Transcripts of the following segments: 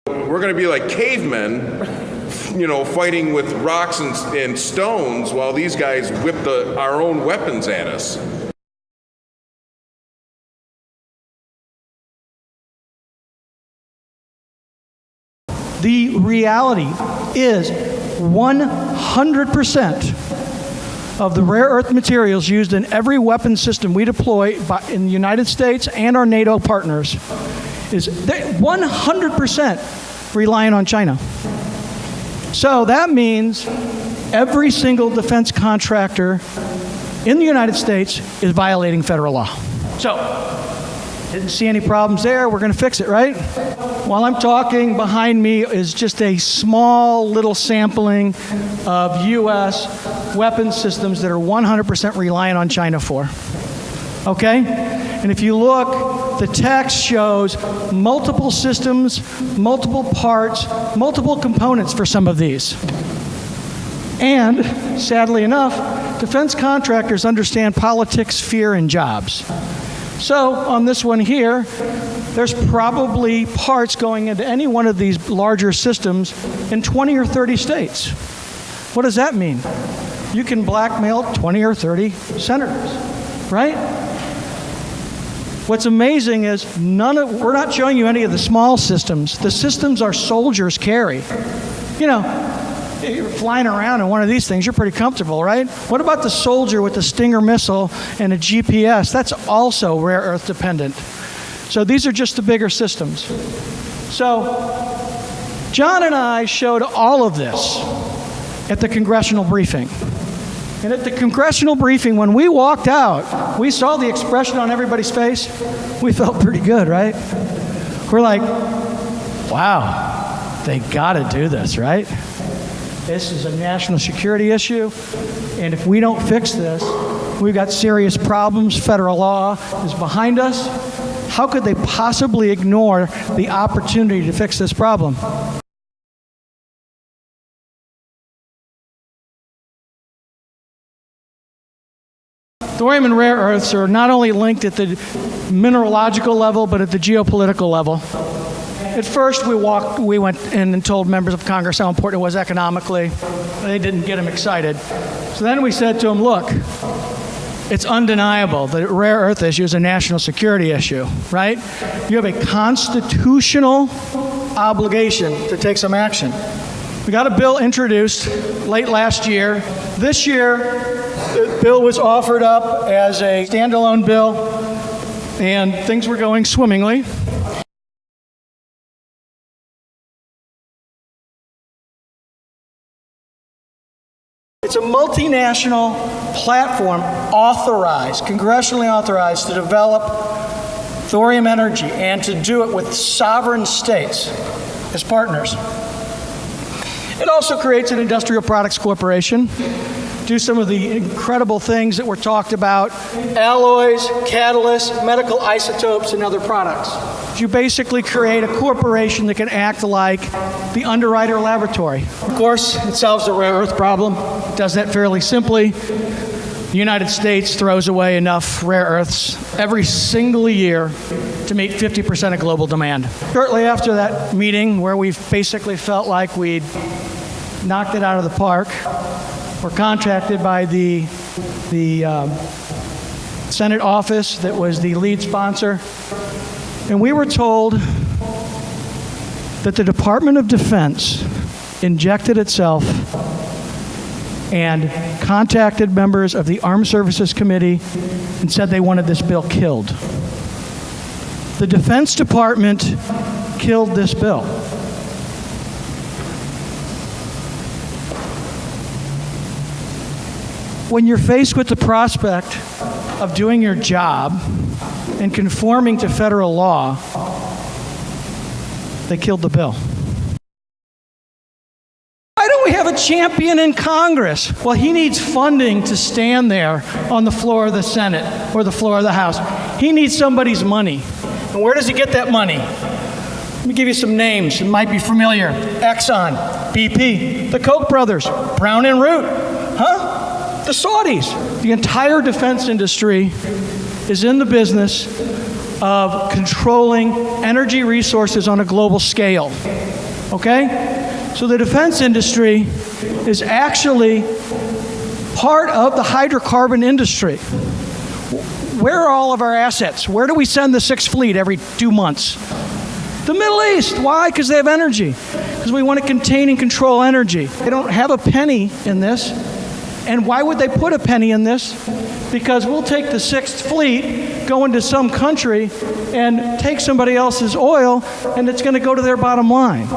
We're going to be like cavemen, you know, fighting with rocks and stones while these guys whip our own weapons at us. The reality is 100% of the rare earth materials used in every weapon system we deploy in the United States and our NATO partners is 100% reliant on China. So that means every single defense contractor in the United States is violating federal law. So, didn't see any problems there. We're going to fix it, right? While I'm talking, behind me is just a small little sampling of U.S. weapon systems that are 100% reliant on China for. Okay? And if you look, the text shows multiple systems, multiple parts, multiple components for some of these. And, sadly enough, defense contractors understand politics, fear, and jobs. So, on this one here, there's probably parts going into any one of these larger systems in 20 or 30 states. What does that mean? You can blackmail 20 or 30 senators, right? What's amazing is we're not showing you any of the small systems. The systems our soldiers carry. You know, you're flying around in one of these things, you're pretty comfortable, right? What about the soldier with the Stinger missile and a GPS? That's also rare earth dependent. So these are just the bigger systems. So John and I showed all of this at the congressional briefing. And at the congressional briefing, when we walked out, we saw the expression on everybody's face. We felt pretty good, right? We're like, wow, they gotta do this, right? This is a national security issue, and if we don't fix this, we've got serious problems. Federal law is behind us. How could they possibly ignore the opportunity to fix this problem? Thorium and rare earths are not only linked at the mineralogical level, but at the geopolitical level. At first, we went in and told members of Congress how important it was economically. They didn't get them excited. So then we said to them, look, it's undeniable that rare earth issue is a national security issue, right? You have a constitutional obligation to take some action. We got a bill introduced late last year. This year, the bill was offered up as a standalone bill, and things were going swimmingly. It's a multinational platform authorized, congressionally authorized, to develop thorium energy and to do it with sovereign states as partners. It also creates an industrial products corporation, do some of the incredible things that were talked about, alloys, catalysts, medical isotopes, and other products. You basically create a corporation that can act like the underwriter laboratory. Of course, it solves the rare earth problem. It does that fairly simply. The United States throws away enough rare earths every single year to meet 50% of global demand. Shortly after that meeting, where we basically felt like we'd knocked it out of the park, we're contacted by the Senate office that was the lead sponsor, and we were told that the Department of Defense injected itself and contacted members of the Armed Services Committee and said they wanted this bill killed. The Defense Department killed this bill. When you're faced with the prospect of doing your job and conforming to federal law, they killed the bill. Why don't we have a champion in Congress? Well, he needs funding to stand there on the floor of the Senate or the floor of the House. He needs somebody's money. And where does he get that money? Let me give you some names. It might be familiar. Exxon, BP, the Koch brothers, Brown and Root, the Saudis. The entire defense industry is in the business of controlling energy resources on a global scale. Okay? So the defense industry is actually part of the hydrocarbon industry. Where are all of our assets? Where do we send the Sixth Fleet every 2 months? The Middle East. Why? Because they have energy. Because we want to contain and control energy. They don't have a penny in this. And why would they put a penny in this? Because we'll take the Sixth Fleet, go into some country, and take somebody else's oil, and it's going to go to their bottom line.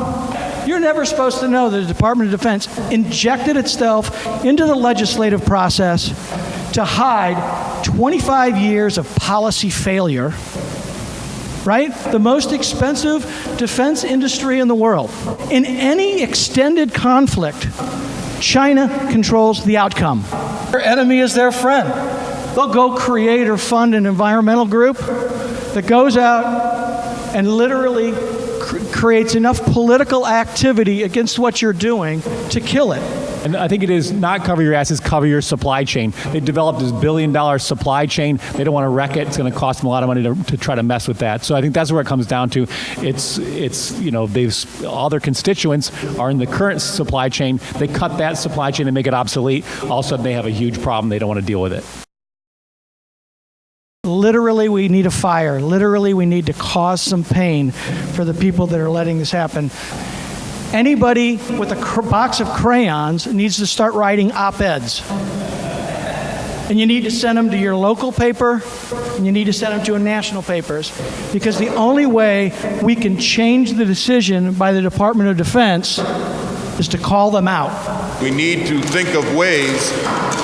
You're never supposed to know that the Department of Defense injected itself into the legislative process to hide 25 years of policy failure, right? The most expensive defense industry in the world. In any extended conflict, China controls the outcome. Their enemy is their friend. They'll go create or fund an environmental group that goes out and literally creates enough political activity against what you're doing to kill it. And I think it is not cover your asses, cover your supply chain. They developed this billion-dollar supply chain. They don't want to wreck it. It's going to cost them a lot of money to try to mess with that. So I think that's where it comes down to. It's they've all their constituents are in the current supply chain. They cut that supply chain and make it obsolete. All of a sudden they have a huge problem. They don't want to deal with it. Literally, we need a fire. Literally, we need to cause some pain for the people that are letting this happen. Anybody with a box of crayons needs to start writing op-eds. And you need to send them to your local paper, and you need to send them to national papers, because the only way we can change the decision by the Department of Defense is to call them out. We need to think of ways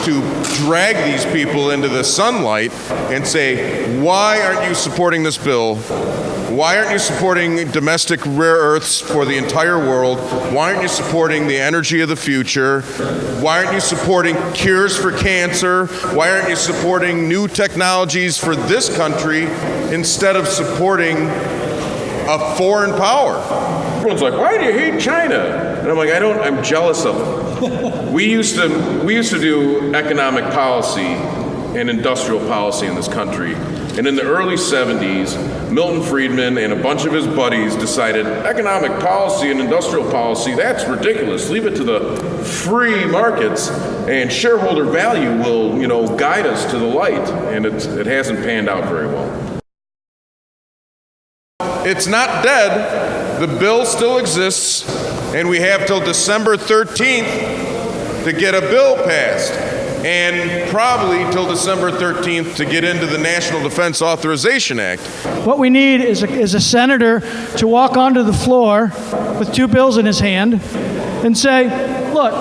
to drag these people into the sunlight and say, why aren't you supporting this bill? Why aren't you supporting domestic rare earths for the entire world? Why aren't you supporting the energy of the future? Why aren't you supporting cures for cancer? Why aren't you supporting new technologies for this country instead of supporting a foreign power? Everyone's like, why do you hate China? And I'm like, I'm jealous of them. We used to do economic policy and industrial policy in this country. And in the early 70s, Milton Friedman and a bunch of his buddies decided economic policy and industrial policy, that's ridiculous. Leave it to the free markets, and shareholder value will, guide us to the light. And it hasn't panned out very well. It's not dead. The bill still exists, and we have till December 13th to get a bill passed, and probably till December 13th to get into the National Defense Authorization Act. What we need is a senator to walk onto the floor with 2 bills in his hand and say, look,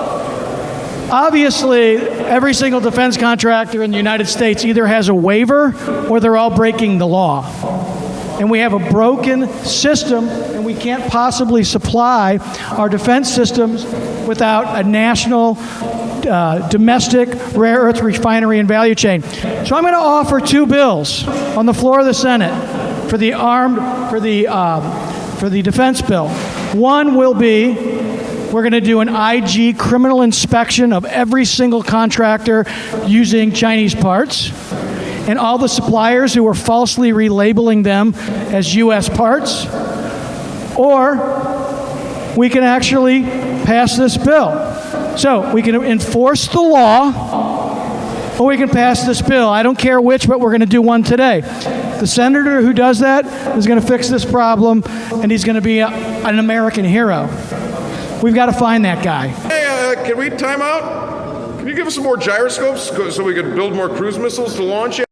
obviously every single defense contractor in the United States either has a waiver or they're all breaking the law. And we have a broken system, and we can't possibly supply our defense systems without a national domestic rare earth refinery and value chain. So I'm going to offer 2 bills on the floor of the Senate for the defense bill. One will be, we're going to do an IG criminal inspection of every single contractor using Chinese parts, and all the suppliers who are falsely relabeling them as U.S. parts. Or we can actually pass this bill. So we can enforce the law, or we can pass this bill. I don't care which, but we're going to do one today. The senator who does that is going to fix this problem, and he's going to be an American hero. We've got to find that guy. Hey, can we time out? Can you give us some more gyroscopes so we could build more cruise missiles to launch?